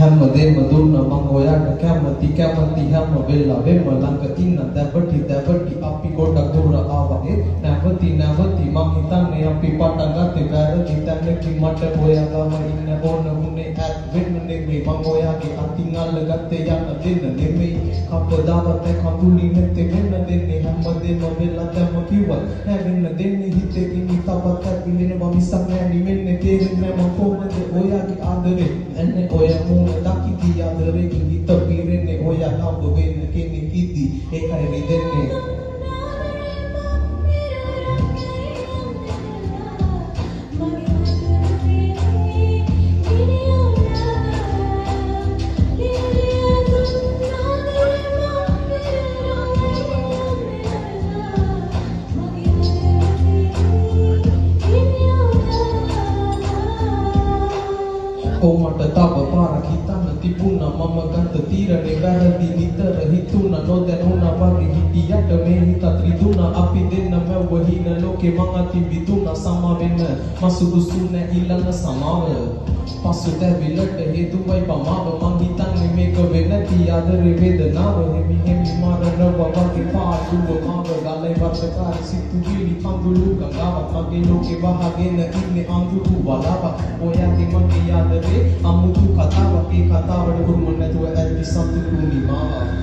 හැමදේම දුන්න මං ඔයාට කැමති හැම වෙලාවෙම ළඟ ඉන්න දැපටි අපි ගොඩක් දුර ආවේ නැවති මං හිතන්නේ අපි පටන් ගත්තේ වැරදි තැනකින් මට ඔයාලම ඉන්න ඕන උනේ ඇත් වෙන්න නෙමෙයි මං ඔයාගේ අතින් අල්ලගත්තේ යන්න දෙන්න නෙමෙයි කවදාවත් කඳුලි නැත්තේ වෙන්න දෙන්නේ හැමදේම වෙලා දැම්ම කිව්වත් හැවෙන්න දෙන්නේ හිතේ ඉනි තවත් ඇපිලෙනවා මිසක් නෑ නිවෙන්නේ තේරෙන්නේ මං කොහොමද ඔයාගේ ආදරේ එන්නේ ඔයා මූණ දකිති ආදරේ හිත පිරෙන්නේ ඔයා හම්බ වෙන්න කෙනෙක් ඉදි ඒකයි රිදෙන්නේ මට තව පාරක් හිතන්න තිබුණා මම ගත්ත තීරණේ වැරදි විතර හිතුණා නොදැනුණා වගේ හිටියට මේ හිතත් රිදුණා අපි දෙන්න මැව්ව හින ලෝකේ මං අතින් විදුණා සමා වෙන්න මසුදුසු නෑ ඊළඟ සමාව පසුතැවිල්ලට හේතුවයි පමාව මං හිතන්නේ මේක වෙන්නති ආදරේ වේදනාව හිමි මරනවා වගේ පාඩුව මාව ගලයි වර්ෂකාරී සිතුවිලි කඳුළු ගංගාවක් මගේ ලෝකේ වහගෙන ඉන්නේ අඳුරු වලාවක් ඔයාගේ මගේ ආදරේ අමුතු කතාවක් ඒ කතාවට හුරුම නැතුව ඇති සතුටුනි මාව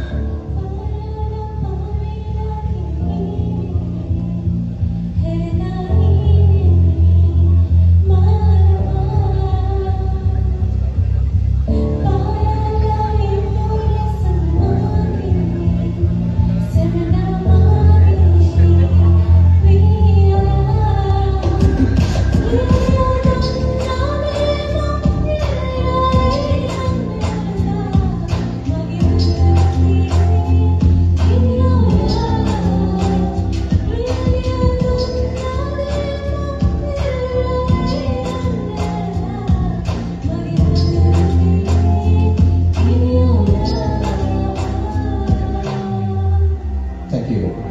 Thank you.